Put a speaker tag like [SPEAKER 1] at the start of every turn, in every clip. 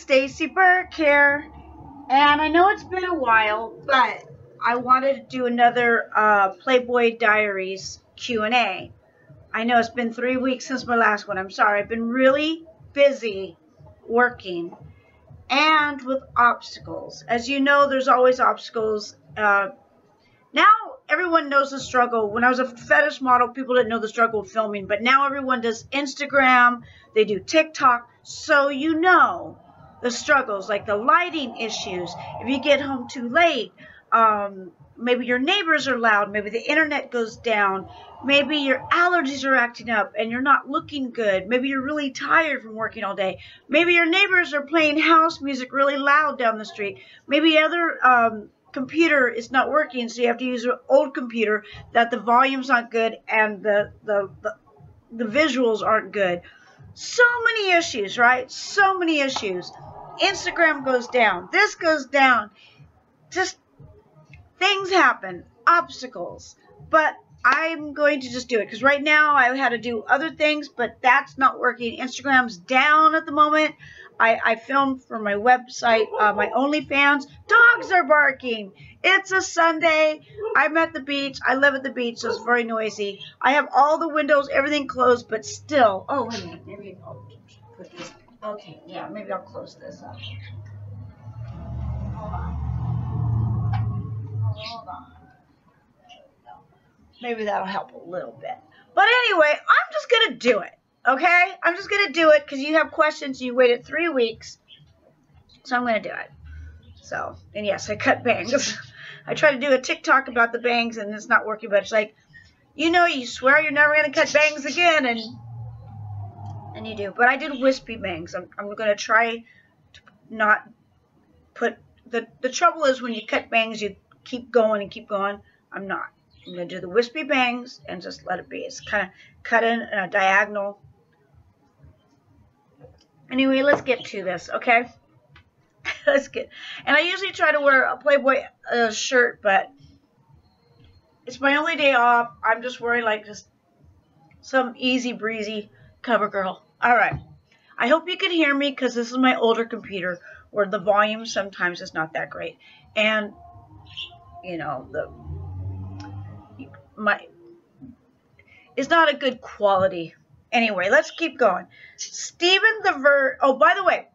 [SPEAKER 1] StacyBurke here, and I know it's been a while, but I wanted to do another Playboy Diaries Q&A. I know it's been 3 weeks since my last one. I'm sorry. I've been really busy working and with obstacles. As you know, there's always obstacles. Now everyone knows the struggle. When I was a fetish model, people didn't know the struggle of filming, but now everyone does Instagram, they do TikTok, so you know the struggles, like the lighting issues. If you get home too late, maybe your neighbors are loud, maybe the internet goes down, maybe your allergies are acting up and you're not looking good, maybe you're really tired from working all day, maybe your neighbors are playing house music really loud down the street, maybe other computer is not working, so you have to use an old computer that the volume's not good and the visuals aren't good. So many issues, right? So many issues. Instagram goes down. This goes down. Just things happen. Obstacles. But I'm going to just do it because right now I had to do other things, but that's not working. Instagram's down at the moment. I filmed for my website, my OnlyFans. Dogs are barking. It's a Sunday. I'm at the beach. I live at the beach, so it's very noisy. I have all the windows, everything closed, but still. Oh, wait a minute. Maybe I'll put this. Okay, yeah, maybe I'll close this up. Hold on. Hold on. Maybe that'll help a little bit. But anyway, I'm just going to do it. Okay? I'm just going to do it because you have questions. You waited 3 weeks. So I'm going to do it. So, and yes, I cut bangs. I tried to do a TikTok about the bangs and it's not working, but it's like, you know, you swear you're never going to cut bangs again and you do. But I did wispy bangs. I'm going to try to not put, the trouble is when you cut bangs, you keep going and keep going. I'm not. I'm going to do the wispy bangs and just let it be. It's kind of cut in a diagonal. Anyway, let's get to this, okay? Let's get. And I usually try to wear a Playboy shirt, but it's my only day off. I'm just wearing like just some easy breezy cover girl. All right. I hope you can hear me because this is my older computer where the volume sometimes is not that great. And, you know, it's not a good quality. Anyway, let's keep going. Oh, by the way,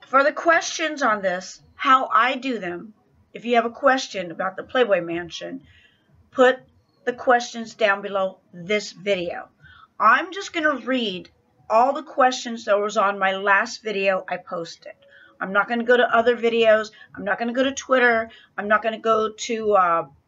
[SPEAKER 1] for the questions on this, how I do them, if you have a question about the Playboy Mansion, put the questions down below this video. I'm just going to read all the questions that was on my last video I posted. I'm not going to go to other videos. I'm not going to go to Twitter. I'm not going to go to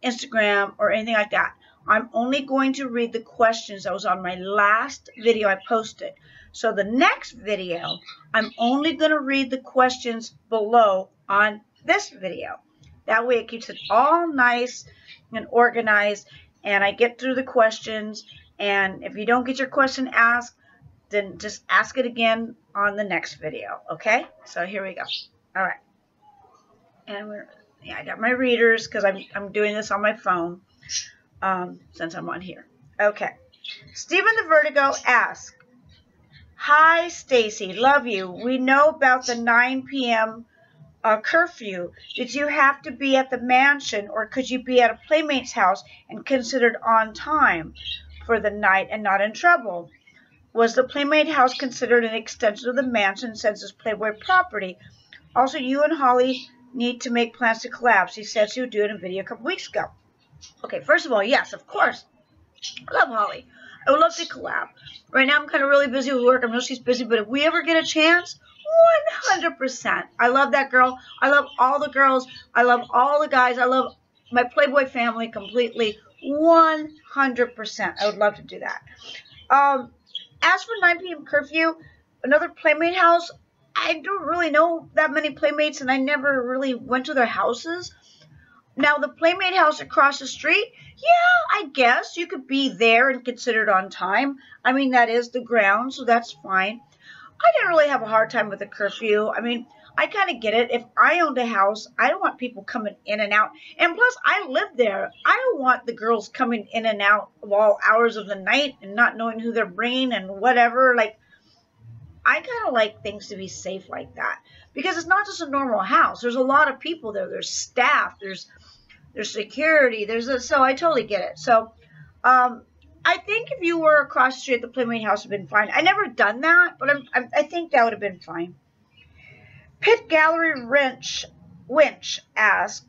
[SPEAKER 1] Instagram or anything like that. I'm only going to read the questions that was on my last video I posted. So the next video, I'm only going to read the questions below on this video. That way it keeps it all nice and organized, and I get through the questions. And if you don't get your question asked, then just ask it again on the next video. Okay? So here we go. All right. And I got my readers because I'm doing this on my phone. Since I'm on here. Okay. Stephen the Vertigo asks, "Hi, Stacy. Love you. We know about the 9 p.m. Curfew. Did you have to be at the mansion or could you be at a playmate's house and considered on time for the night and not in trouble? Was the playmate house considered an extension of the mansion since it's Playboy property? Also, you and Holly need to make plans to collab. She said she would do it in a video a couple weeks ago." Okay, first of all, yes, of course. I love Holly. I would love to collab. Right now, I'm kind of really busy with work. I know she's busy, but if we ever get a chance, 100%. I love that girl. I love all the girls. I love all the guys. I love my Playboy family completely. 100%. I would love to do that. As for 9 p.m. curfew, another playmate house, I don't really know that many playmates, and I never really went to their houses. Now, the Playmate house across the street, yeah, I guess you could be there and considered on time. I mean, that is the ground, so that's fine. I didn't really have a hard time with the curfew. I mean, I kind of get it. If I owned a house, I don't want people coming in and out. And plus, I live there. I don't want the girls coming in and out of all hours of the night and not knowing who they're bringing and whatever. Like, I kind of like things to be safe like that, because it's not just a normal house. There's a lot of people there. There's staff. There's security. So I totally get it. So I think if you were across the street at the Playmate house, would have been fine. I never done that, but I think that would have been fine. Pit Gallery Winch asked,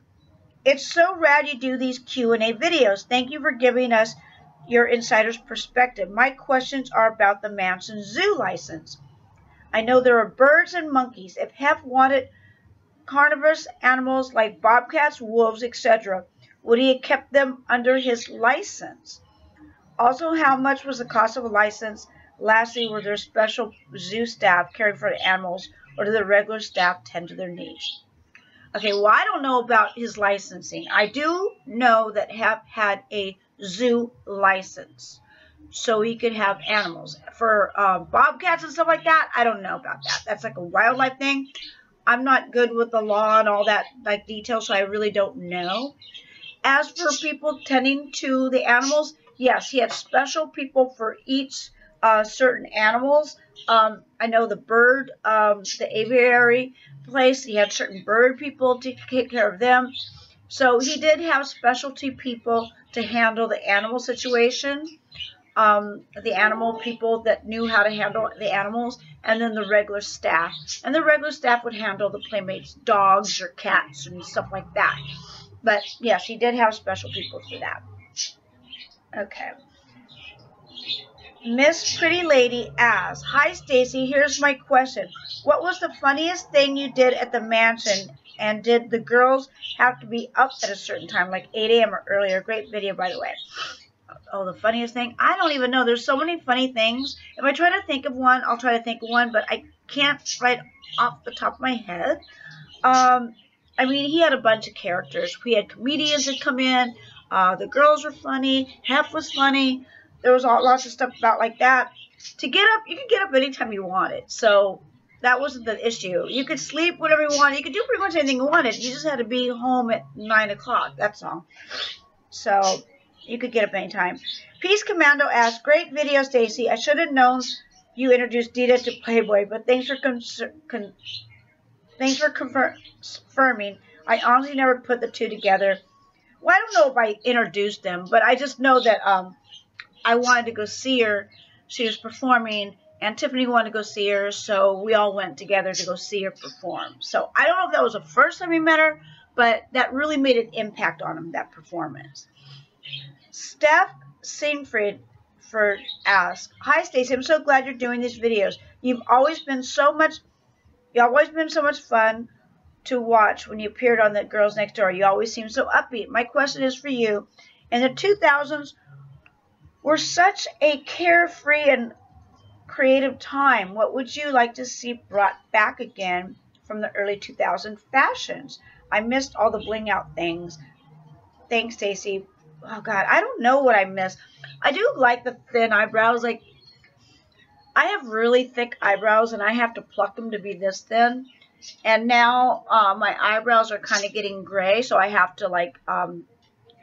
[SPEAKER 1] "It's so rad you do these Q&A videos. Thank you for giving us your insider's perspective. My questions are about the Manson Zoo license. I know there are birds and monkeys. If Hef wanted carnivorous animals like bobcats, wolves, etc., would he have kept them under his license? Also, how much was the cost of a license? Lastly, were there special zoo staff caring for the animals, or did the regular staff tend to their needs?" Okay, well, I don't know about his licensing. I do know that Hef had a zoo license, so he could have animals. For bobcats and stuff like that, I don't know about that. That's like a wildlife thing. I'm not good with the law and all that like detail, so I really don't know. As for people tending to the animals, yes, he had special people for each certain animals. I know the bird, the aviary place, he had certain bird people to take care of them. So he did have specialty people to handle the animal situation, the animal people that knew how to handle the animals, and then the regular staff. And the regular staff would handle the Playmates' dogs or cats and stuff like that. But yes, he did have special people for that. Okay. Miss Pretty Lady asks, "Hi Stacy, here's my question. What was the funniest thing you did at the mansion, and did the girls have to be up at a certain time, like 8 a.m. or earlier?" Great video, by the way. Oh, the funniest thing? I don't even know. There's so many funny things. If I try to think of one, I'll try to think of one, but I can't right off the top of my head. I mean, he had a bunch of characters. We had comedians that come in. The girls were funny. Hef was funny. There was lots of stuff about like that. To get up, you could get up anytime you wanted. So that wasn't the issue. You could sleep whenever you wanted. You could do pretty much anything you wanted. You just had to be home at 9 o'clock. That's all. So you could get up anytime. Peace Commando asked, "Great video, Stacy. I should have known you introduced Dita to Playboy, but thanks for confirming. I honestly never put the two together." Well, I don't know if I introduced them, but I just know that I wanted to go see her. She was performing, and Tiffany wanted to go see her, so we all went together to go see her perform. So I don't know if that was the first time we met her, but that really made an impact on him, that performance. Steph Singfried asked, "Hi Stacy, I'm so glad you're doing these videos. You've always been so much fun to watch when you appeared on the Girls Next Door. You always seem so upbeat. My question is for you. In the 2000s were such a carefree and creative time. What would you like to see brought back again from the early 2000 fashions? I missed all the bling out things. Thanks, Stacy." Oh God, I don't know what I missed. I do like the thin eyebrows. Like, I have really thick eyebrows, and I have to pluck them to be this thin. And now my eyebrows are kind of getting gray, so I have to like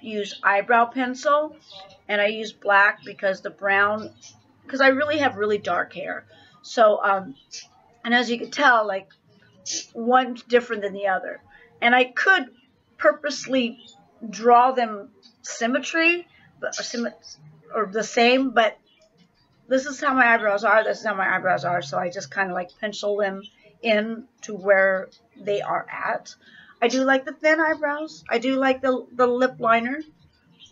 [SPEAKER 1] use eyebrow pencil, and I use black because the brown, because I really have really dark hair. So and as you can tell, like, one's different than the other, and I could purposely draw them symmetry, or the same, but this is how my eyebrows are. This is how my eyebrows are. So I just kind of like pencil them in to where they are at. I do like the thin eyebrows. I do like the lip liner.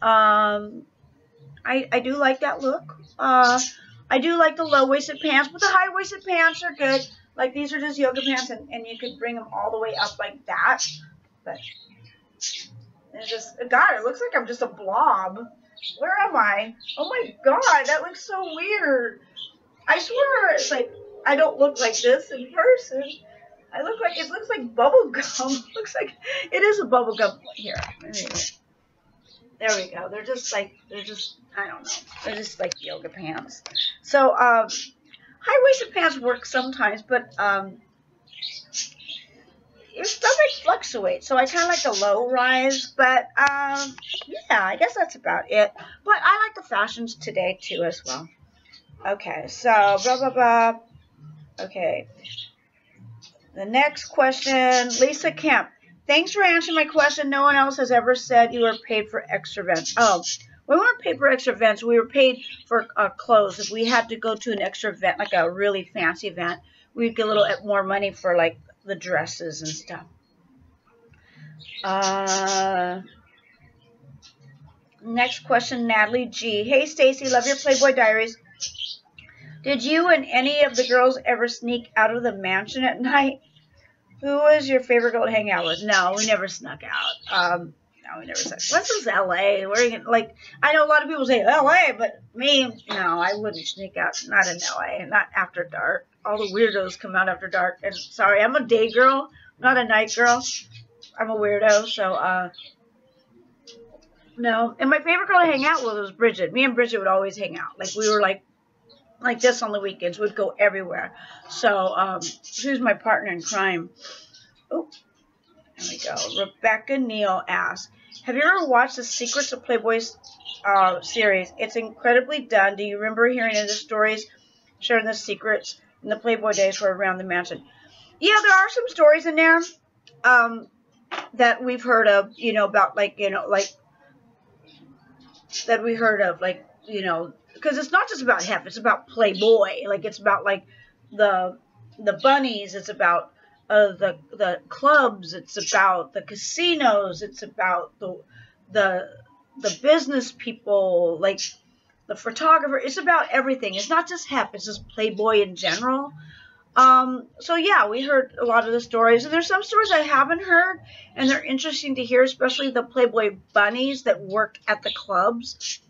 [SPEAKER 1] I do like that look. I do like the low-waisted pants, but the high-waisted pants are good. Like, these are just yoga pants, and you could bring them all the way up like that. But it's just, God, it looks like I'm just a blob. Where am I? Oh my God, that looks so weird. I swear, it's like, I don't look like this in person. I look like, it looks like bubble gum. Looks like, it is a bubble gum. Here, there we go. They're just, I don't know. They're just like yoga pants. So, high-waisted pants work sometimes, but, your stomach fluctuates, so I kind of like the low rise, but, yeah, I guess that's about it. But I like the fashions today, too, as well. Okay, so, blah, blah, blah. Okay. The next question, Lisa Kemp. Thanks for answering my question. No one else has ever said you were paid for extra events. Oh, we weren't paid for extra events. We were paid for clothes. If we had to go to an extra event, like a really fancy event, we'd get a little more money for like the dresses and stuff. Next question, Natalie G. Hey, Stacy, love your Playboy Diaries. Did you and any of the girls ever sneak out of the mansion at night? Who was your favorite girl to hang out with? No, we never snuck out. No, we never snuck. This is L.A. Like, I know a lot of people say L.A., but me, no, I wouldn't sneak out. Not in L.A., not after dark. All the weirdos come out after dark. And sorry, I'm a day girl, not a night girl. I'm a weirdo, so, no. And my favorite girl to hang out with was Bridget. Me and Bridget would always hang out. Like, we were like this on the weekends. We'd go everywhere. So, she was my partner in crime. Oh, there we go. Rebecca Neal asks, have you ever watched the Secrets of Playboy's series? It's incredibly done. Do you remember hearing of the stories, sharing the secrets in the Playboy days were around the mansion? Yeah, there are some stories in there that we've heard of, you know, about like, you know, like, that we heard of, like, you know, because it's not just about Hef, it's about Playboy. Like, it's about, like, the bunnies, it's about the clubs, it's about the casinos, it's about the business people, like, the photographer. It's about everything. It's not just Hef, it's just Playboy in general. So, yeah, we heard a lot of the stories. And there's some stories I haven't heard, and they're interesting to hear, especially the Playboy bunnies that work at the clubs.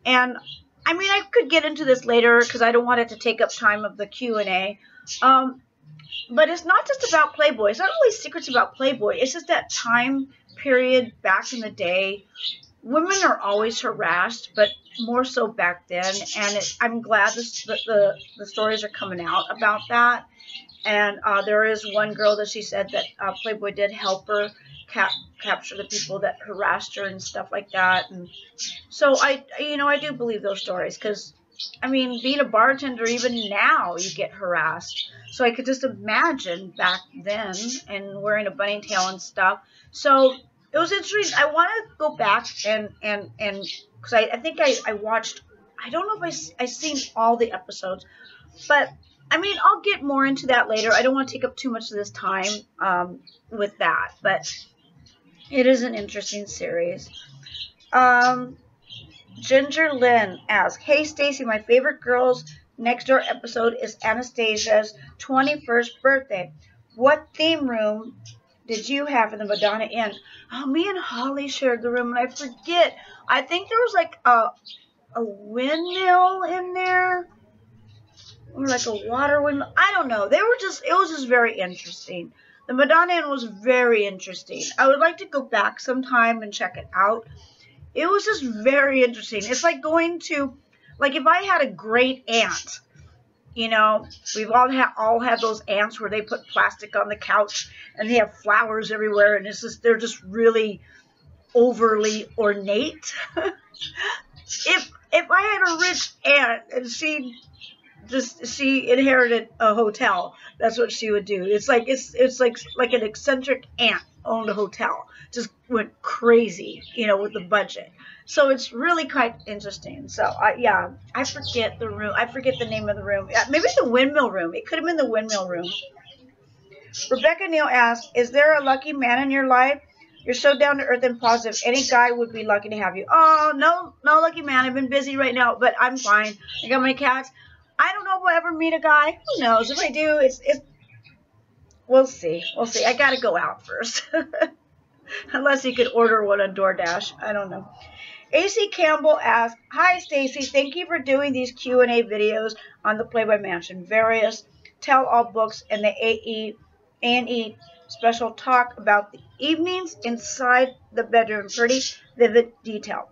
[SPEAKER 1] And, I mean, I could get into this later because I don't want it to take up time of the Q&A. But it's not just about Playboy. It's not really secrets about Playboy. It's just that time period back in the day. Women are always harassed, but more so back then. And I'm glad the stories are coming out about that. And there is one girl that she said that Playboy did help her capture the people that harassed her and stuff like that. And so I do believe those stories because, I mean, being a bartender, even now you get harassed. So I could just imagine back then and wearing a bunny tail and stuff. So it was interesting. I want to go back and because I think I watched, I don't know if I seen all the episodes, but I mean, I'll get more into that later. I don't want to take up too much of this time with that, but it is an interesting series. Ginger Lynn asks, hey, Stacy, my favorite Girls Next Door episode is Anastasia's 21st birthday. What theme room did you have in the Madonna Inn? Oh, me and Holly shared the room, and I forget. I think there was like a windmill in there. Or like a water windmill. I don't know. It was just very interesting. The Madonna Inn was very interesting. I would like to go back sometime and check it out. It was just very interesting. It's like going to, like if I had a great aunt, you know, we've all had those aunts where they put plastic on the couch and they have flowers everywhere and they're just really overly ornate. If I had a rich aunt and she inherited a hotel, that's what she would do. It's like an eccentric aunt owned a hotel, just went crazy, you know, with the budget. So it's really quite interesting. So yeah, I forget the room. I forget the name of the room. Maybe it's the windmill room. It could have been the windmill room. Rebecca Neal asks, is there a lucky man in your life? You're so down to earth and positive. Any guy would be lucky to have you. Oh, no lucky man. I've been busy right now, but I'm fine. I got my cats. I don't know if I'll ever meet a guy. Who knows? If I do, we'll see. We'll see. I got to go out first. Unless you could order one on DoorDash. I don't know. AC Campbell asks, hi, Stacy. Thank you for doing these Q&A videos on the Playboy Mansion. Various tell-all books and the A&E special talk about the evenings inside the bedroom. Pretty vivid detail.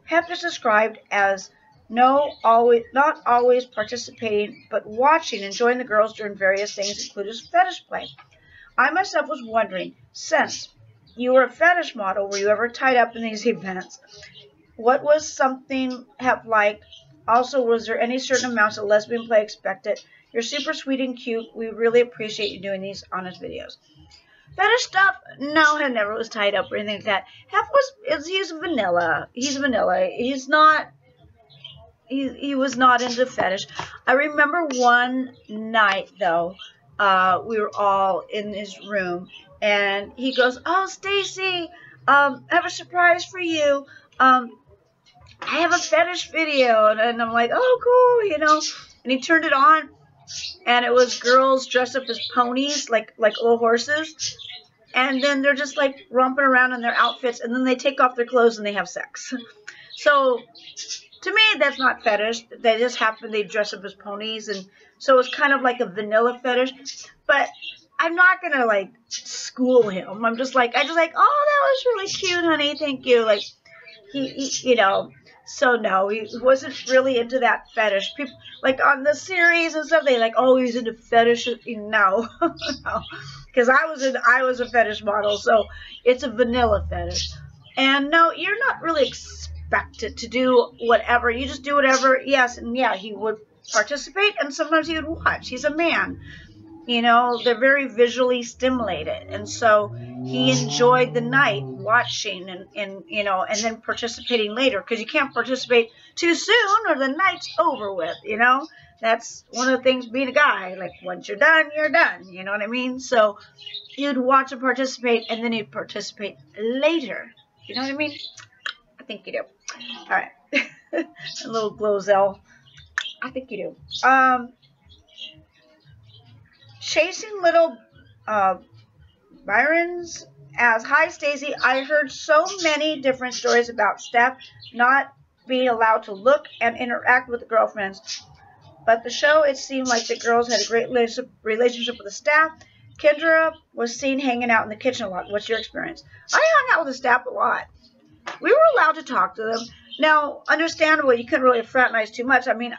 [SPEAKER 1] Hef is described as not always participating, but watching, enjoying the girls during various things, including fetish play. I myself was wondering, since you were a fetish model, were you ever tied up in these events? What was something Hef like? Also, was there any certain amounts of lesbian play expected? You're super sweet and cute. We really appreciate you doing these honest videos. Fetish stuff? No, I never was tied up or anything like that. He's vanilla. He's vanilla. He's not. He was not into fetish. I remember one night though, we were all in his room, and he goes, "Oh, Stacy, I have a surprise for you. I have a fetish video," and I'm like, "Oh, cool," you know. And he turned it on, and it was girls dressed up as ponies, like little horses, and then they're just like romping around in their outfits, and then they take off their clothes and they have sex. So to me, that's not fetish. They just happen, they dress up as ponies, and so it's kind of like a vanilla fetish. But I'm not gonna like school him. I just like, oh, that was really cute, honey. Thank you. Like he you know. So no, he wasn't really into that fetish. People like on the series and stuff, they like, oh, he's into fetish. No, no, because I was a fetish model, so it's a vanilla fetish. And no, you're not really expected to do whatever. You just do whatever. Yes, and yeah, he would participate, and sometimes he would watch. He's a man. You know, they're very visually stimulated, and so he enjoyed the night watching and you know, and then participating later, because you can't participate too soon or the night's over with, you know. That's one of the things being a guy, like once you're done, you know what I mean? So you'd watch him participate, and then he'd participate later, you know what I mean? I think you do. All right. A little glozell. I think you do. Chasing Little Byrons as, "Hi Stacy, I heard so many different stories about Steph not being allowed to look and interact with the girlfriends, but the show, it seemed like the girls had a great relationship with the staff. Kendra was seen hanging out in the kitchen a lot. What's your experience?" I hung out with the staff a lot. We were allowed to talk to them. Now, understandable, you couldn't really fraternize too much. I mean,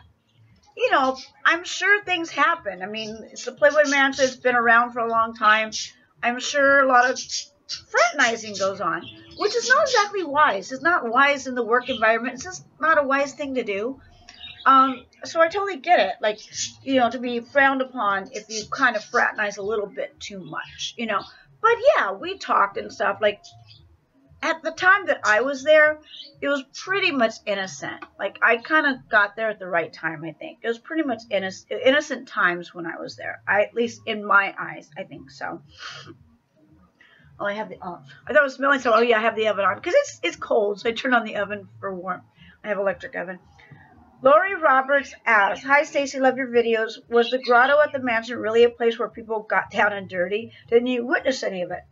[SPEAKER 1] you know, I'm sure things happen. I mean, it's the Playboy Mansion. It's been around for a long time. I'm sure a lot of fraternizing goes on, which is not exactly wise. It's not wise in the work environment. It's just not a wise thing to do. So I totally get it. Like, you know, to be frowned upon if you kind of fraternize a little bit too much, you know. But yeah, we talked and stuff. Like, at the time that I was there, it was pretty much innocent. Like, I kind of got there at the right time, I think. It was pretty much innocent times when I was there. At least in my eyes, I think so. Oh, I have the oven. I thought it was smelling so. Oh yeah, I have the oven on because it's cold, so I turn on the oven for warmth. I have electric oven. Lori Roberts asks, "Hi Stacy, love your videos. Was the grotto at the mansion really a place where people got down and dirty? Didn't you witness any of it?"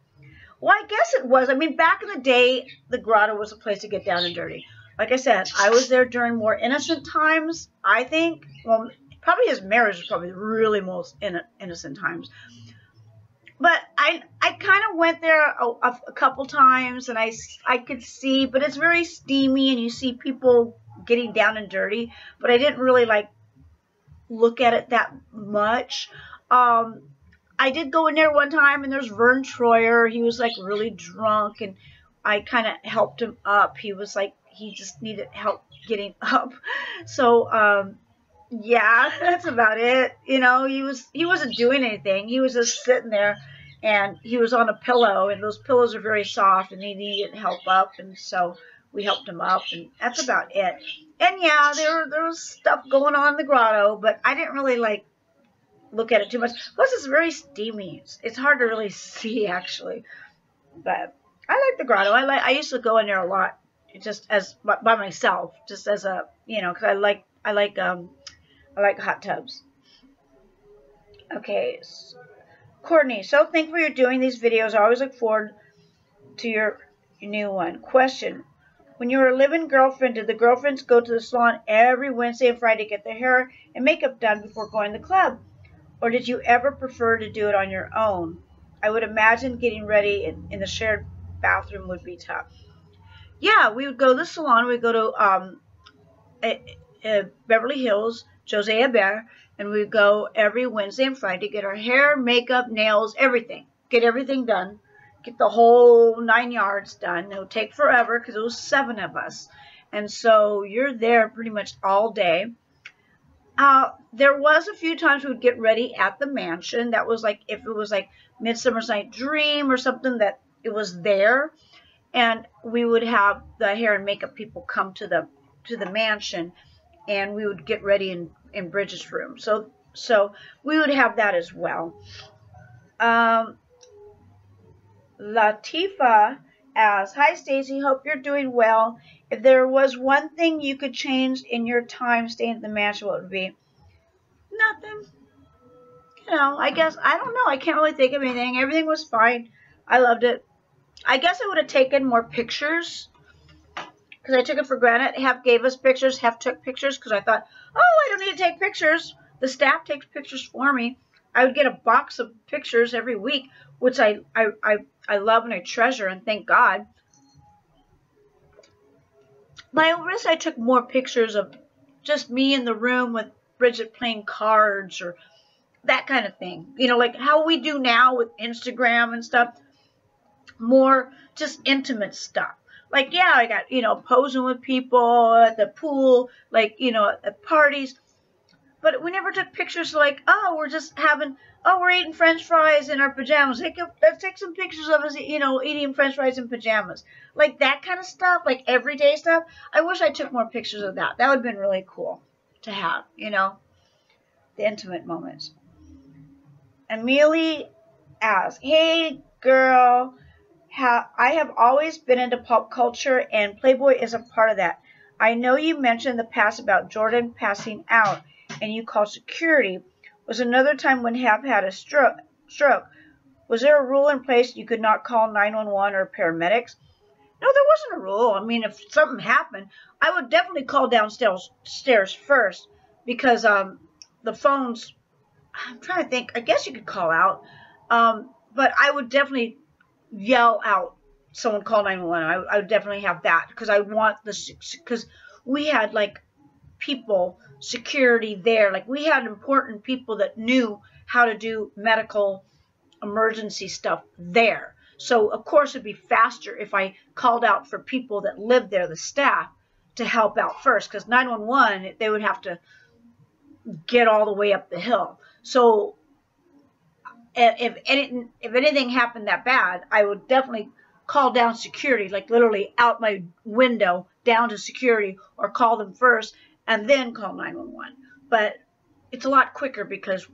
[SPEAKER 1] Well, I guess it was. I mean, back in the day, the grotto was a place to get down and dirty. Like I said, I was there during more innocent times, I think. Well, probably his marriage was probably really most innocent times. But I kind of went there a couple times, and I could see, but it's very steamy, and you see people getting down and dirty. But I didn't really, like, look at it that much. I did go in there one time, and there's Vern Troyer. He was, like, really drunk, and I kind of helped him up. He was, like, he just needed help getting up. So, yeah, that's about it. You know, he wasn't doing anything. He was just sitting there, and he was on a pillow, and those pillows are very soft, and he needed help up, and so we helped him up, and that's about it. And, yeah, there was stuff going on in the grotto, but I didn't really, like, look at it too much. Plus, it's very steamy. It's hard to really see, actually. But I like the grotto. I used to go in there a lot, just as by myself, just as a, you know, because I like hot tubs. Okay, Courtney, so thankful you're doing these videos. I always look forward to your new one. Question: when you were a live-in girlfriend, did the girlfriends go to the salon every Wednesday and Friday to get their hair and makeup done before going to the club? Or did you ever prefer to do it on your own? I would imagine getting ready in the shared bathroom would be tough. Yeah, we would go to the salon. We'd go to Beverly Hills, Jose Hebert, and we would go every Wednesday and Friday to get our hair, makeup, nails, everything. Get everything done. Get the whole 9 yards done. It would take forever because it was 7 of us. And so you're there pretty much all day. There was a few times we would get ready at the mansion. That was like, if it was like Midsummer's Night Dream or something, that it was there. And we would have the hair and makeup people come to the mansion, and we would get ready in Bridget's room. So we would have that as well. Latifa asks, "Hi Stacy, hope you're doing well. If there was one thing you could change in your time staying at the mansion, what would it be?" Nothing. You know, I guess, I don't know. I can't really think of anything. Everything was fine. I loved it. I guess I would have taken more pictures, because I took it for granted. Half gave us pictures, half took pictures, because I thought, oh, I don't need to take pictures. The staff takes pictures for me. I would get a box of pictures every week, which I love and I treasure, and thank God. But I wish I took more pictures of just me in the room with Bridget playing cards, or that kind of thing. You know, like how we do now with Instagram and stuff. More just intimate stuff. Like, yeah, I got, you know, posing with people at the pool, like, you know, at parties. But we never took pictures like, oh, we're just having, oh, we're eating French fries in our pajamas. Let's take some pictures of us, you know, eating French fries in pajamas. Like that kind of stuff, like everyday stuff. I wish I took more pictures of that. That would have been really cool to have, you know, the intimate moments. Amelie asks, "Hey, girl, I have always been into pop culture, and Playboy is a part of that. I know you mentioned in the past about Jordan passing out, and you called security. Was another time when Hap had a stroke. Was there a rule in place you could not call 911 or paramedics?" No, there wasn't a rule. I mean, if something happened, I would definitely call downstairs first, because the phones, I'm trying to think, I guess you could call out, but I would definitely yell out, "Someone call 911." I would definitely have that, because I want because we had like people, security there. Like we had important people that knew how to do medical emergency stuff there. So of course it'd be faster if I called out for people that lived there, the staff, to help out first, because 911, they would have to get all the way up the hill. So if anything happened that bad, I would definitely call down security, like literally out my window down to security, or call them first and then call 911. But it's a lot quicker because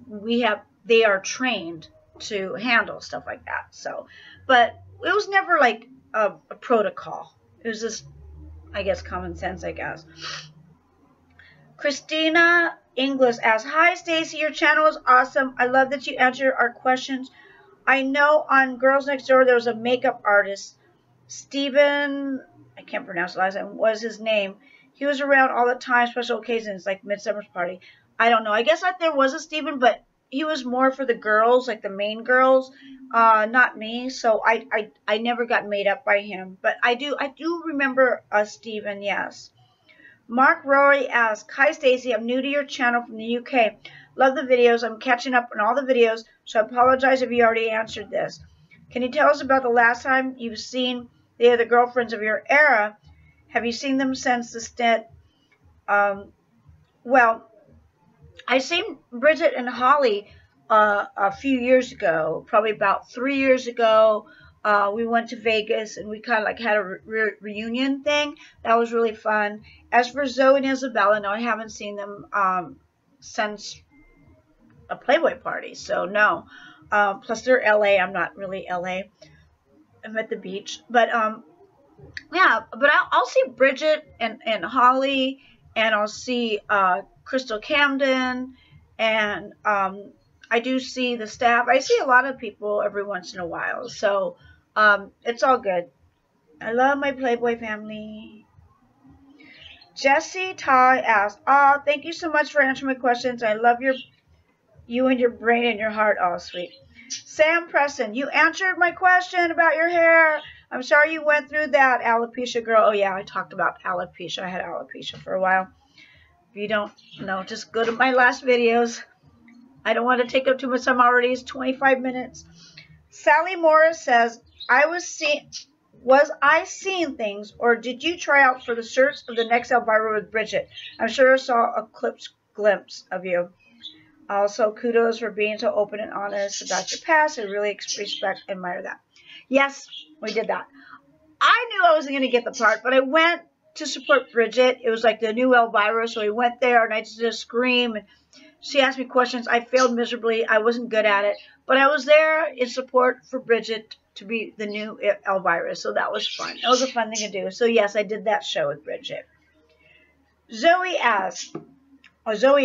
[SPEAKER 1] they are trained to handle stuff like that. So, but it was never like a protocol. It was just, I guess, common sense, I guess. Christina Inglis asks, "Hi Stacy, your channel is awesome. I love that you answer our questions. I know on Girls Next Door there was a makeup artist, Steven, I can't pronounce the last name, was his name. He was around all the time, special occasions like Midsummer's Party." I don't know. I guess that there was a Steven, but he was more for the girls, like the main girls, not me. So I never got made up by him. But I do remember a Steven, yes. Mark Rory asks, "Hi Stacy, I'm new to your channel from the UK. Love the videos. I'm catching up on all the videos, so I apologize if you already answered this. Can you tell us about the last time you've seen the other girlfriends of your era? Have you seen them since the stint?" Well, I seen Bridget and Holly a few years ago, probably about 3 years ago. We went to Vegas, and we kind of like had a reunion thing. That was really fun. As for Zoe and Isabella, no, I haven't seen them since a Playboy party, so no. Plus they're LA. I'm not really LA. I'm at the beach. But yeah, but I'll see Bridget and Holly, and I'll see Crystal Camden, and I do see the staff. I see a lot of people every once in a while, so it's all good. I love my Playboy family. Jessie Ty asks, "Thank you so much for answering my questions. I love you and your brain and your heart." Oh, sweet. Sam Preston, "You answered my question about your hair. I'm sorry you went through that, alopecia girl." Oh yeah, I talked about alopecia. I had alopecia for a while. If you don't know, just go to my last videos. I don't want to take up too much time already. It's 25 minutes. Sally Morris says, "Was I seeing things, or did you try out for the search of the next Elvira with Bridget? I'm sure I saw a clip glimpse of you. Also, kudos for being so open and honest about your past. I really respect and admire that. Yes, we did that. I knew I wasn't going to get the part, but I went to support Bridget. It was like the new Elvira, so I went there and I just screamed. And she asked me questions. I failed miserably. I wasn't good at it, but I was there in support for Bridget to be the new Elvira, so that was fun. That was a fun thing to do. So yes, I did that show with Bridget. Zoe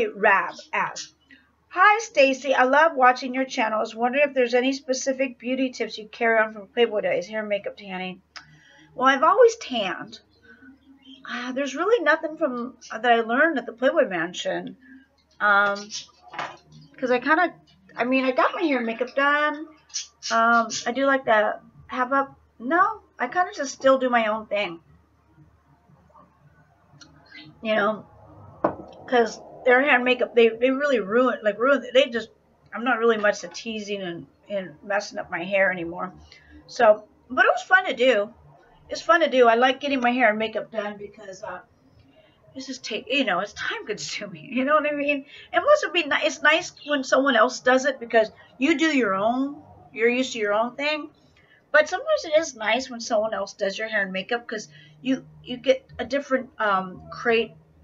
[SPEAKER 1] Rab asked, "Hi Stacy, I love watching your channel. I was wondering if there's any specific beauty tips you carry on from Playboy days, hair, makeup, tanning." Well, I've always tanned. There's really nothing from that I learned at the Playboy Mansion. Because I got my hair and makeup done. I do like the have up. No, I kind of just still do my own thing. You know, because their hair and makeup, they really ruin they just, I'm not really much to teasing and messing up my hair anymore. So, but it was fun to do. It's fun to do. I like getting my hair and makeup done because it's just it's time consuming. You know what I mean? And plus it's nice when someone else does it because you do your own. You're used to your own thing. But sometimes it is nice when someone else does your hair and makeup because you get a different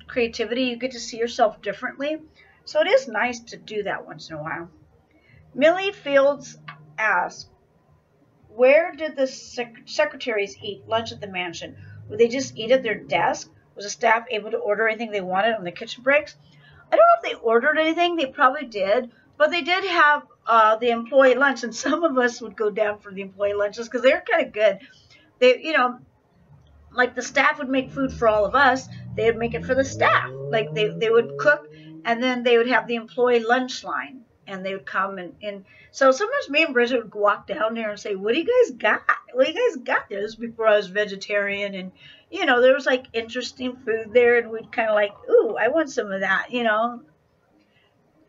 [SPEAKER 1] creativity. You get to see yourself differently. So it is nice to do that once in a while. Millie Fields asks, "Where did the secretaries eat lunch at the mansion? Would they just eat at their desk? Was the staff able to order anything they wanted on the kitchen breaks?" I don't know if they ordered anything. They probably did. But they did have the employee lunch. And some of us would go down for the employee lunches because they were kind of good. They, like the staff would make food for all of us. They would make it for the staff. Like they would cook. And then they would have the employee lunch line. And they would come and so sometimes me and Bridget would walk down there and say, "What do you guys got? What do you guys got there?" This was before I was vegetarian, and there was like interesting food there, and we'd kind of like, "Ooh, I want some of that," because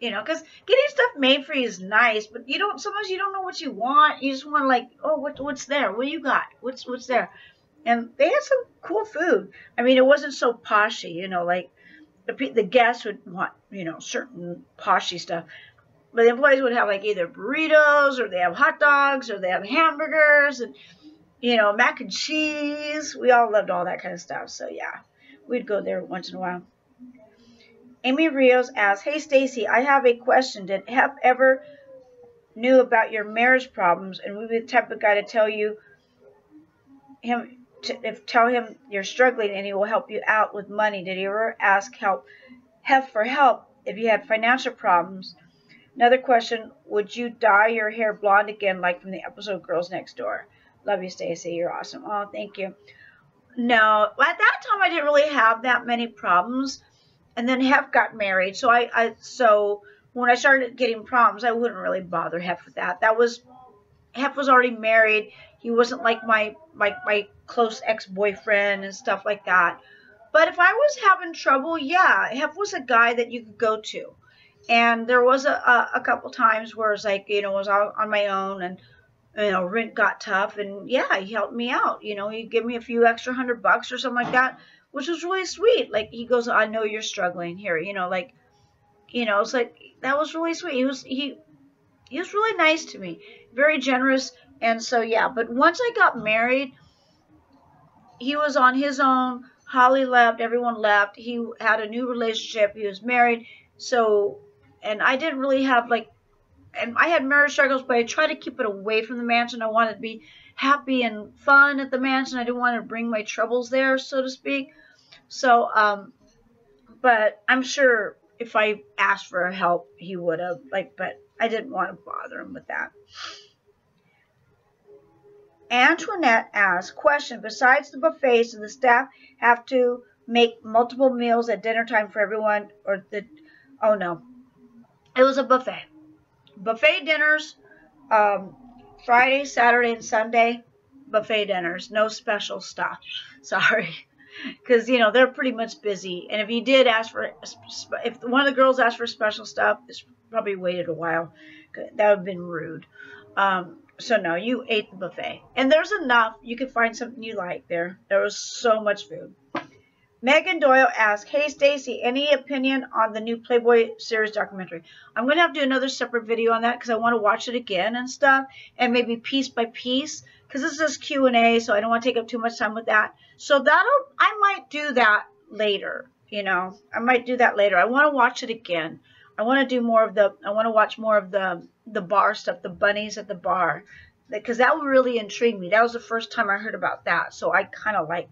[SPEAKER 1] getting stuff made for you is nice, but sometimes you don't know what you want. You just want like, "Oh, what's there? What do you got? What's there?" And they had some cool food. I mean, it wasn't so poshy, like the guests would want, certain poshy stuff. But the employees would have like either burritos or they have hot dogs or they have hamburgers and, mac and cheese. We all loved all that kind of stuff. So, yeah, we'd go there once in a while. Amy Rios asks, "Hey, Stacy, I have a question. Did Hep ever knew about your marriage problems and would be the type of guy to tell him you're struggling and he will help you out with money? Did he ever ask Hep for help if you had financial problems? Another question, would you dye your hair blonde again like from the episode Girls Next Door? Love you, Stacy. You're awesome." Oh, thank you. No, at that time I didn't really have that many problems. And then Hef got married. So so when I started getting problems, I wouldn't really bother Hef with that. Hef was already married. He wasn't like my close ex-boyfriend and stuff like that. But if I was having trouble, yeah, Hef was a guy that you could go to. And there was a couple times where it's like, I was out on my own and, rent got tough. And, yeah, he helped me out. He'd give me a few extra $100 or something like that, which was really sweet. Like, he goes, "I know you're struggling here." It's like, that was really sweet. He was really nice to me, very generous. And so, yeah, but once I got married, he was on his own. Holly left. Everyone left. He had a new relationship. He was married. So, and I didn't really have and I had marriage struggles, but I tried to keep it away from the mansion. I wanted to be happy and fun at the mansion. I didn't want to bring my troubles there, so to speak. So, but I'm sure if I asked for help, he would have, but I didn't want to bother him with that. Antoinette asks, "Question, besides the buffets, do the staff have to make multiple meals at dinner time for everyone, oh no, it was a buffet. Buffet dinners, Friday, Saturday, and Sunday, buffet dinners, no special stuff. Sorry, because, they're pretty much busy. And if you did ask if one of the girls asked for special stuff, it's probably waited a while. That would have been rude. So no, you ate the buffet. And there's enough. You could find something you like there. There was so much food. Megan Doyle asks, hey Stacy, any opinion on the new Playboy series documentary? I'm going to have to do another separate video on that because I want to watch it again and stuff, and maybe piece by piece, because this is Q&A, so I don't want to take up too much time with that. So I might do that later, you know. I might do that later. I want to watch it again. I want to watch more of the bar stuff, the bunnies at the bar, because that would really intrigue me. That was the first time I heard about that, so I kind of like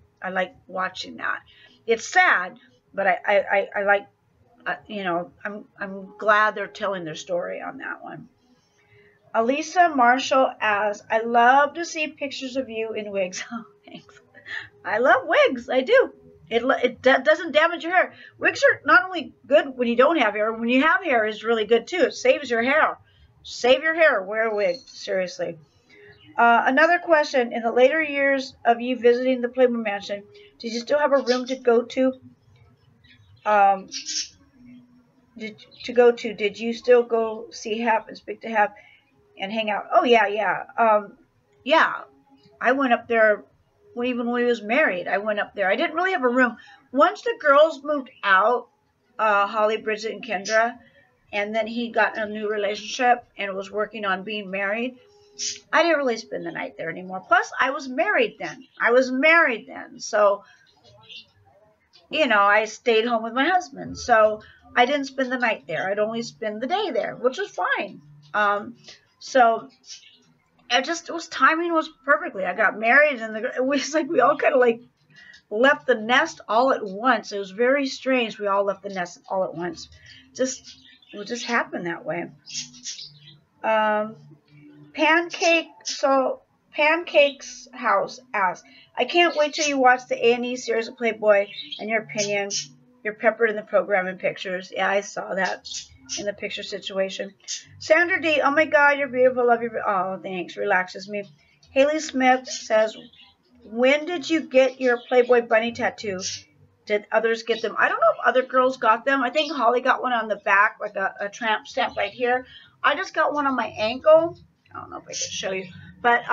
[SPEAKER 1] watching that. It's sad, but I like, you know, I'm glad they're telling their story on that one. Elisa Marshall asks, I love to see pictures of you in wigs. Oh, thanks. I love wigs. I do. It doesn't damage your hair. Wigs are not only good when you don't have hair, when you have hair is really good too. It saves your hair. Save your hair. Wear a wig. Seriously. Another question. In the later years of you visiting the Playboy Mansion, did you still have a room to go to? Did you still go see Hap and speak to Hap and hang out? Oh, yeah. Yeah. I went up there even when he was married. I went up there. I didn't really have a room. Once the girls moved out, Holly, Bridget, and Kendra, and then he got in a new relationship and was working on being married, I didn't really spend the night there anymore. Plus, I was married then. So, you know, I stayed home with my husband. So, I didn't spend the night there. I'd only spend the day there, which was fine. So, timing was perfectly. I got married, and it was like we all kind of like left the nest all at once. It was very strange. We all left the nest all at once. It just happened that way. Pancake's house asks, I can't wait till you watch the A&E series of Playboy and your opinion. You're peppered in the program and pictures. Yeah, I saw that in the picture situation. Sandra D, oh my God, you're beautiful. Love you. Oh, thanks. Relaxes me. Haley Smith says, when did you get your Playboy bunny tattoo? Did others get them? I don't know if other girls got them. I think Holly got one on the back, like a tramp stamp right here. I just got one on my ankle. I don't know if I can show you, but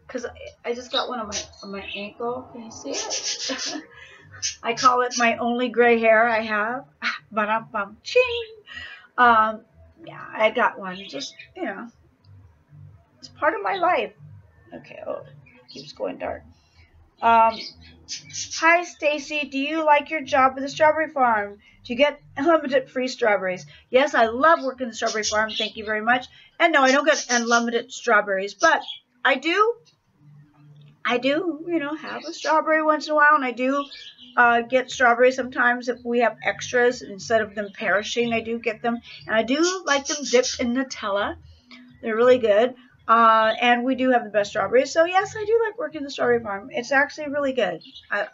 [SPEAKER 1] because I just got one on my ankle. Can you see it? I call it my only gray hair I have. Ching. Yeah, I got one. Just, you know, it's part of my life. Okay. Oh, it keeps going dark. Hi, Stacy. Do you like your job at the strawberry farm? Do you get unlimited free strawberries? Yes, I love working the strawberry farm. Thank you very much. And no, I don't get unlimited strawberries, but I do, you know, have a strawberry once in a while, and I do get strawberries sometimes if we have extras instead of them perishing. I do get them, and I do like them dipped in Nutella. They're really good. And we do have the best strawberries. So yes, I do like working the strawberry farm. It's actually really good. I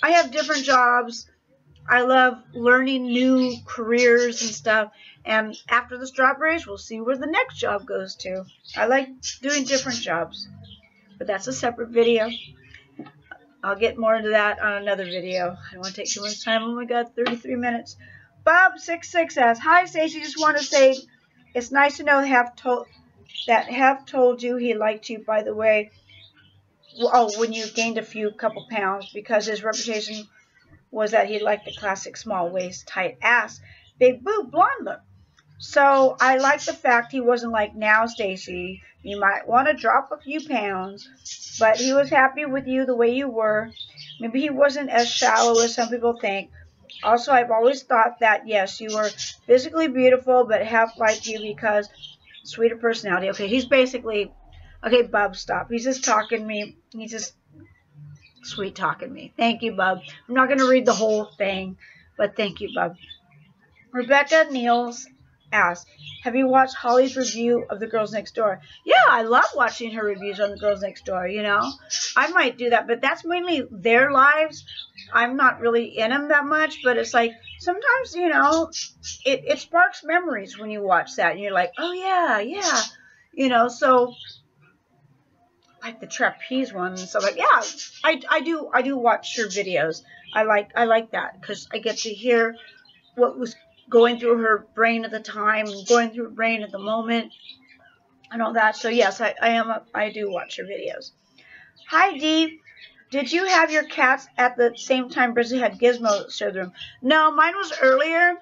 [SPEAKER 1] have different jobs. I love learning new careers and stuff. And after the strawberries, we'll see where the next job goes to. I like doing different jobs. But that's a separate video. I'll get more into that on another video. I don't want to take too much time. Oh my God, 33 minutes. Bob66 asks, hi Stacy, just want to say it's nice to know that Hef told you he liked you, by the way. Oh, when you gained a couple pounds, because his reputation was that he liked the classic small waist, tight ass, big boob, blonde look. So I like the fact he wasn't like, now Stacy, you might want to drop a few pounds, but he was happy with you the way you were. Maybe he wasn't as shallow as some people think. Also, I've always thought that, yes, you were physically beautiful, but Hef liked you because sweeter personality. Okay, he's basically, okay, Bub, stop. He's just talking me. He's just sweet talking me. Thank you, Bub. I'm not going to read the whole thing, but thank you, Bub. Rebecca Niels asks, have you watched Holly's review of The Girls Next Door? Yeah, I love watching her reviews on The Girls Next Door, you know. I might do that, but that's mainly their lives. I'm not really in them that much, but it's like sometimes, you know, it sparks memories when you watch that, and you're like, oh, yeah, you know, so like the trapeze one and stuff like, yeah, I do watch her videos. I like that because I get to hear what was going through her brain at the time, going through her brain at the moment, and all that. So yes, I do watch her videos. Hi Dee. Did you have your cats at the same time Bridget had Gizmo share the room? No, mine was earlier,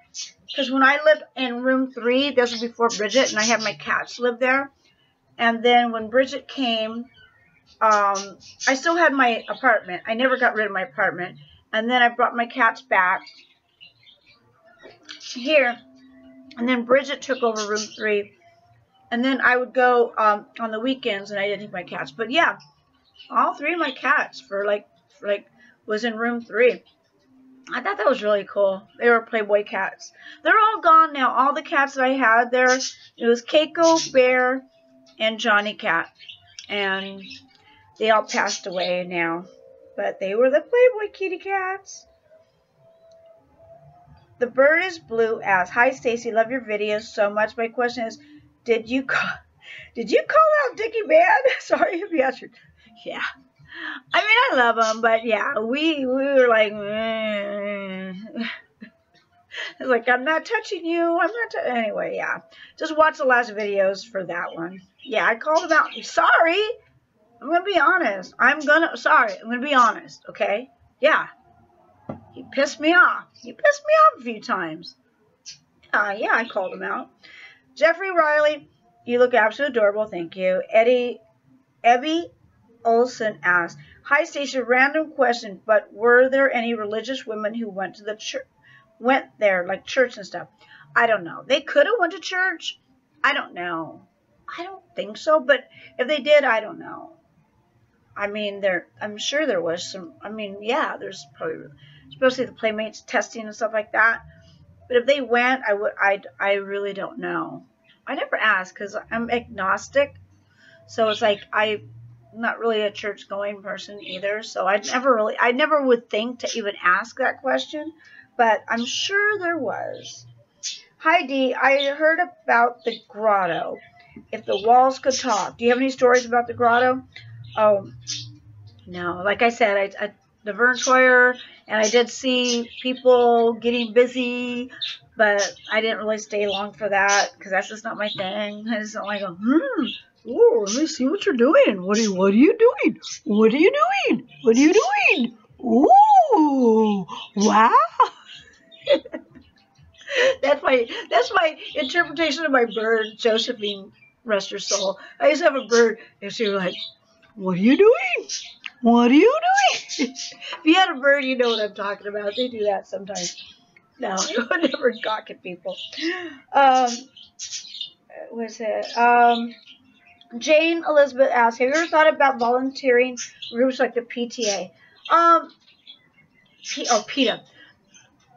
[SPEAKER 1] because when I lived in room 3, this was before Bridget, and I had my cats live there. And then when Bridget came, I still had my apartment. I never got rid of my apartment. And then I brought my cats back here. And then Bridget took over room 3. And then I would go on the weekends, and I didn't take my cats. But yeah, all 3 of my cats was in room 3. I thought that was really cool. They were Playboy cats. They're all gone now. All the cats that I had there, it was Keiko, Bear, and Johnny Cat. And they all passed away now. But they were the Playboy kitty cats. The bird is blue asks, "Hi Stacy, love your videos so much. My question is, did you call out Dickie Man?" Sorry if you answered. Yeah. I mean, I love him, but yeah, we were like, it's like, I'm not touching you. Anyway, yeah. Just watch the last videos for that one. Yeah, I called him out. Sorry. I'm going to be honest. I'm going to be honest, okay? Yeah. He pissed me off. He pissed me off a few times. Yeah, I called him out. Jeffrey Riley, you look absolutely adorable. Thank you. Evie Olson asked, "Hi Stacy, random question, but were there any religious women who went to the church, like church and stuff?" I don't know. They could have went to church. I don't know. I don't think so, but if they did, I don't know. I mean, I'm sure there was some. I mean, yeah, there's probably, especially the Playmates testing and stuff like that. But if they went, I really don't know. I never asked because I'm agnostic, so it's like I'm not really a church-going person either. So I never would think to even ask that question, but I'm sure there was. Hi Dee, I heard about the grotto. If the walls could talk, do you have any stories about the grotto? Oh, no. Like I said, the Vern Troyer, and I did see people getting busy, but I didn't really stay long for that because that's just not my thing. I just don't like go, ooh, let me see what you're doing. What are you doing? What are you doing? What are you doing? Ooh, wow. That's my interpretation of my bird, Josephine, rest her soul. I used to have a bird, and she was like, "What are you doing? What are you doing?" If you had a bird, you know what I'm talking about. They do that sometimes. No, it would never gawk at people. What's it? Jane Elizabeth asks, "Have you ever thought about volunteering groups like the PTA?" PETA.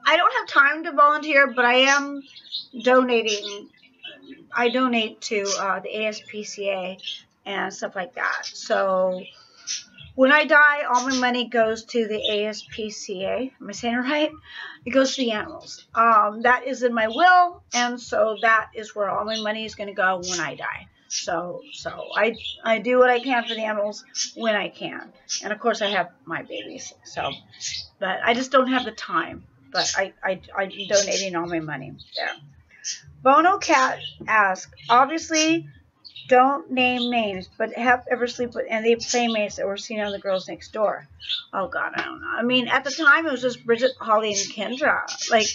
[SPEAKER 1] I don't have time to volunteer, but I am donating. I donate to the ASPCA and stuff like that. So when I die, all my money goes to the ASPCA. Am I saying it right? It goes to the animals. That is in my will, and so that is where all my money is going to go when I die. So I do what I can for the animals when I can. And of course I have my babies. So, but I just don't have the time. But I'm donating all my money there. Bono Cat asks, "Obviously don't name names, but have ever sleep with any playmates that were seen on the Girls Next Door?" Oh God, I don't know. I mean, at the time it was just Bridget, Holly, and Kendra. Like,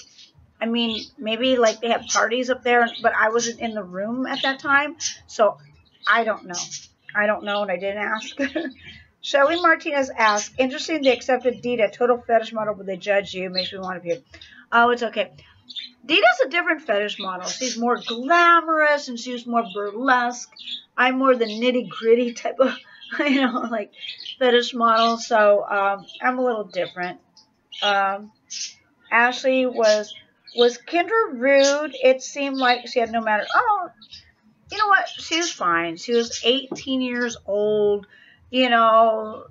[SPEAKER 1] I mean, maybe like they had parties up there, but I wasn't in the room at that time, so I don't know. I don't know, and I didn't ask. Shelly Martinez asks, "Interesting they accepted Dita, total fetish model, but they judge you. Makes me want to puke." Oh, it's okay. Dita's a different fetish model. She's more glamorous and she's more burlesque. I'm more the nitty-gritty type of, like fetish model. So I'm a little different. Ashley was Kendra rude? It seemed like she had no matter. Oh, you know what? She was fine. She was 18 years old. You know,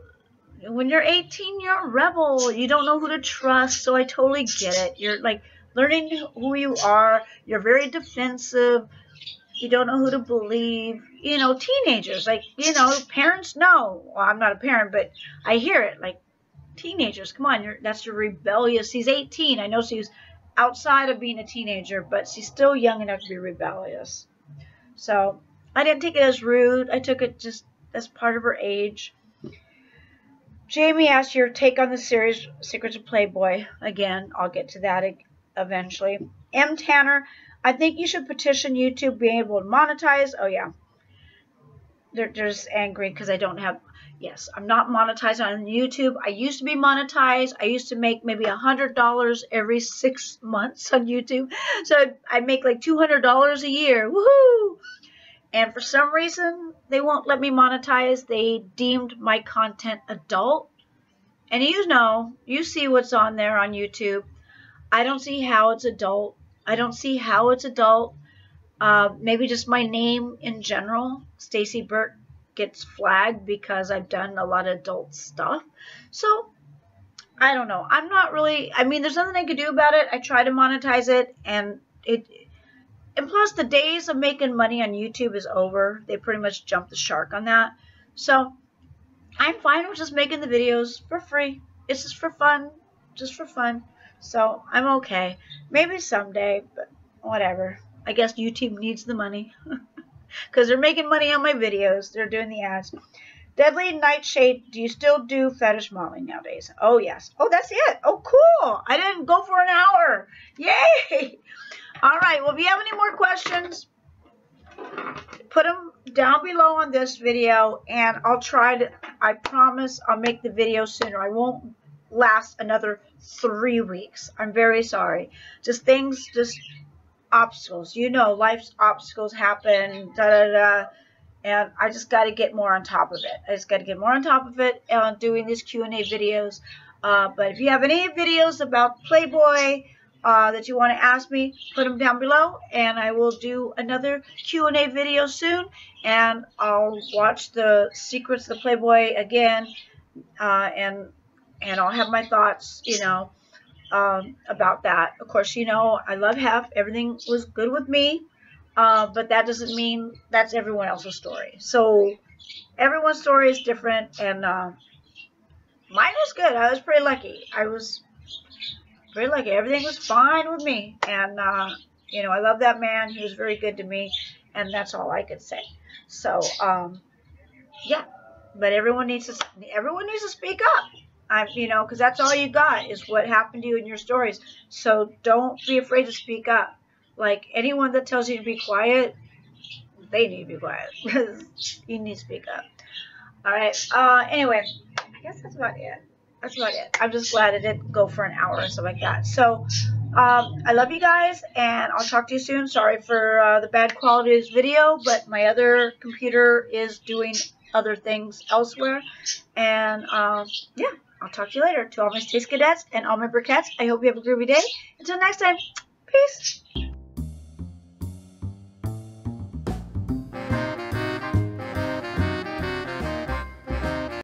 [SPEAKER 1] when you're 18, you're a rebel. You don't know who to trust. So I totally get it. You're like learning who you are. You're very defensive. You don't know who to believe. You know, teenagers, like, you know, parents know. Well, I'm not a parent, but I hear it. Like, teenagers, come on, that's your rebellious. She's 18. I know she's outside of being a teenager, but she's still young enough to be rebellious. So I didn't take it as rude. I took it just as part of her age. Jamie asked your take on the series Secrets of Playboy. Again, I'll get to that eventually. M. Tanner, I think you should petition YouTube being able to monetize. Oh, yeah. They're just angry because I don't have... Yes, I'm not monetized on YouTube. I used to be monetized. I used to make maybe $100 every 6 months on YouTube. So I make like $200 a year. Woohoo! And for some reason, they won't let me monetize. They deemed my content adult. And you know, you see what's on there on YouTube. I don't see how it's adult. I don't see how it's adult. Maybe just my name in general, StacyBurke, gets flagged because I've done a lot of adult stuff. So, I don't know. I'm not really... I mean, there's nothing I could do about it. I try to monetize it, and plus, the days of making money on YouTube is over. They pretty much jumped the shark on that. So, I'm fine with just making the videos for free. It's just for fun. Just for fun. So, I'm okay. Maybe someday, but whatever. I guess YouTube needs the money. Because they're making money on my videos. They're doing the ads. Deadly Nightshade, do you still do fetish modeling nowadays? Oh, yes. Oh, that's it. Oh, cool. I didn't go for an hour. Yay. All right. Well, if you have any more questions, put them down below on this video. And I'll try to, I promise I'll make the video sooner. I won't last another 3 weeks. I'm very sorry. Just things, obstacles. You know, life's obstacles happen, and I just got to get more on top of it. I just got to get more on top of it on doing these Q&A videos. But if you have any videos about Playboy that you want to ask me, put them down below, and I will do another Q&A video soon. And I'll watch the Secrets of Playboy again, and I'll have my thoughts, you know, about that. Of course, you know, I love Hef. Everything was good with me, but that doesn't mean that's everyone else's story. So everyone's story is different, and mine was good. I was pretty lucky. I was pretty lucky. Everything was fine with me, and you know, I love that man. He was very good to me, and that's all I could say. So yeah, but everyone needs to speak up. You know, because that's all you got is what happened to you in your stories. So don't be afraid to speak up. Like, anyone that tells you to be quiet, they need to be quiet. You need to speak up. All right. Anyway, I guess that's about it. That's about it. I'm just glad I didn't go for an hour or something like that. So, I love you guys, and I'll talk to you soon. Sorry for the bad quality of this video, but my other computer is doing other things elsewhere. And, yeah. I'll talk to you later. To all my Stace-Cadets and all my Burkettes, I hope you have a groovy day. Until next time, peace.